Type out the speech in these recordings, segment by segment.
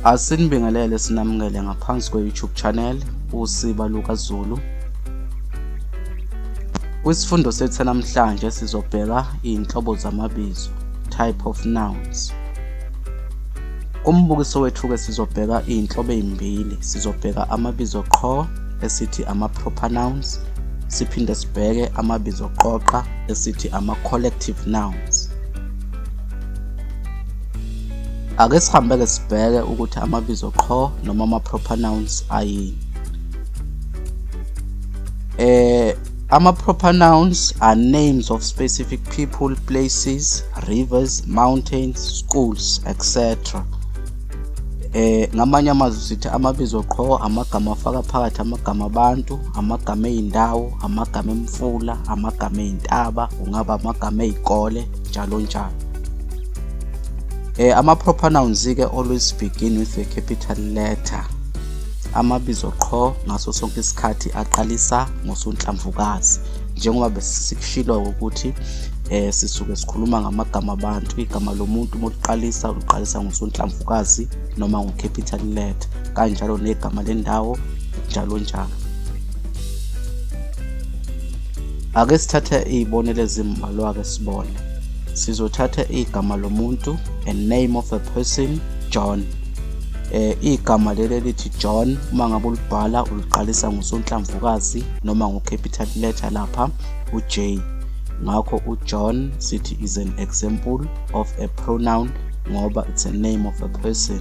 Asinibingelele sinamukele ngaphansi kwe-YouTube channel uSiba Lukazulu. Kwisifundo sethu namhlanje sizobheka izinhlobo zamabizo, type of nouns. Kumbukiso wethu ke sizobheka izinhlobo ezimbili. Sizobheka amabizo qho esithi ama-proper nouns, siphinde sibheke amabizo qoqa esithi ama-collective nouns. Ake sihambe ke sibheke ukuthi amabizo qho noma ama-proper nouns ayini. Ama-proper nouns are names of specific people, places, rivers, mountains, schools, etc. Ngamanye amazwi sithi amabizo qho amagama afaka phakathi amagama abantu, amagama ey'ndawo, amagama emfula, amagama ey'ntaba, kungaba amagama ey'kole, njalo njalo. Ama-proper nouns ke always begin with a capital letter. Amabizo qho ngaso sonke isikhathi aqalisa ngosonhlamvukazi, njengoba besikushilo ukuthi sisuke sikhuluma ngamagama abantu. Igama lomuntu moliqalisa uliqalisa ngosonhlamvukazi noma ngo-capital letter, kanjalo negama lendawo, njalo njalo. Ake sithathe izibonelo ezimbalwa ke sibone. Sizothatha igama lomuntu, a name of a person, John. Igama leli lithi John uma ngabe ulibhala uliqalisa ngosonhlamvukazi noma ngo-capital letter lapha u-J. Ngakho uJohn sithi is an example of a pronoun ngoba it's a name of a person.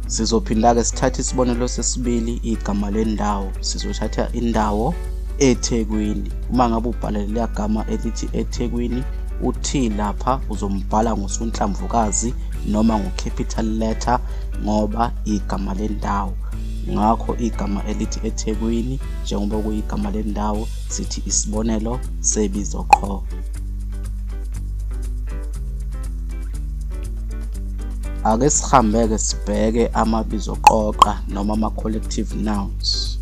Sizophinda ke sithathe isibonelo sesibili, igama lendawo. Sizothatha indawo eThekwini. Uma ngabe ubhala leli gama elithi eThekwini, uthi lapha uzombhala ngosonhlamvukazi noma ngo-capital letter ngoba igama lendawo. Ngakho igama elithi eThekwini njengoba kuyigama lendawo sithi isibonelo sebizo qho. Ake sihambe ke sibheke amabizo qoqa noma ama-collective nouns.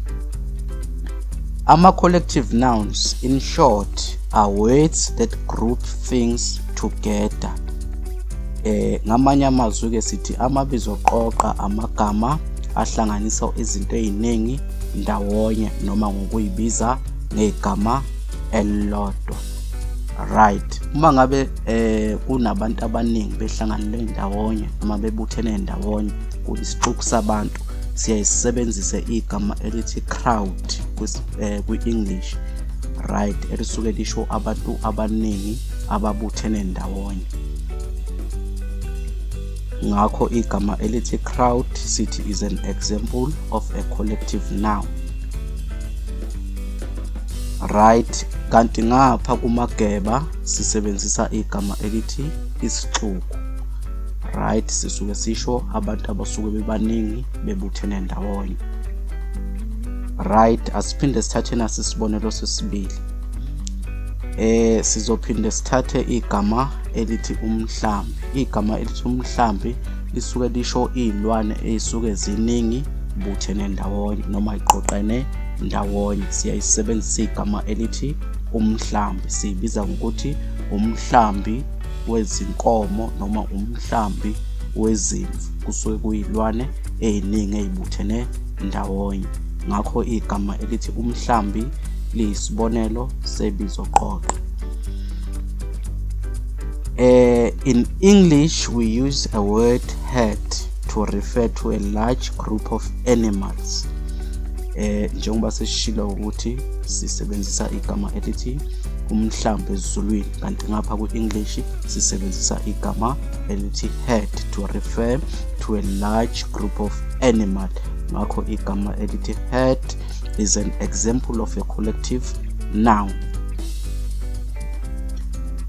Ama-collective nouns, in short, are words that group things together. Ngamanye amazwi ke sithi amabizo qoqa amagama ahlanganisa izinto eziningi ndawonye noma ngokuyibiza ngegama elilodwa. Right. Uma ngabe kunabantu abaningi behlanganele ndawonye noma bebuthene ndawonye kuyisixuku sabantu, siyayisebenzisa igama elithi crowd kwi-English, right, elisuke lisho abantu abaningi ababuthene ndawonye. Ngakho igama elithi crowd sithi is an example of a collective noun, right. Kanti ngapha kumageba sisebenzisa igama elithi isixuku, right, sisuke sisho abantu abasuke bebaningi bebuthene ndawonye, right. Asiphinde sithathe nasi isibonelo sesibili. Sizophinde sithathe igama elithi umhlambi. Igama elithi umhlambi lisuke lisho izilwane ezisuke ziningi buthene ndawonye noma iqoqene ndawonye. Siyayisebenzisa igama elithi umhlambi, siyibiza ngokuthi umhlambi wezinkomo noma umhlambi wezimvu, kusuke kuyizilwane eziningi ezibuthene ndawonye. Ngakho igama elithi umhlambi liyisibonelo sebizo qoqa. In English we use a word herd to refer to a large group of animals. Njengoba sesishilo ukuthi sisebenzisa igama elithi umhlambi esiZulwini, kanti ngapha ku-English sisebenzisa igama elithi herd to refer to a large group of animal. Ngakho igama elithi herd is an example of a collective noun.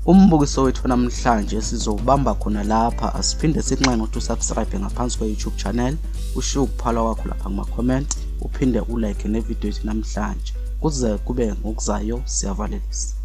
Umbukiso wethu namhlanje sizobamba khona lapha. Asiphinde sikunxenxe ukuthi usubscribe ngaphansi kwe-YouTube channel, ushiye ukuphala kwakho lapha kuma-comment, uphinde ulike nevideo yethu namhlanje. Kuze kube ngokuzayo, siyavalelisa.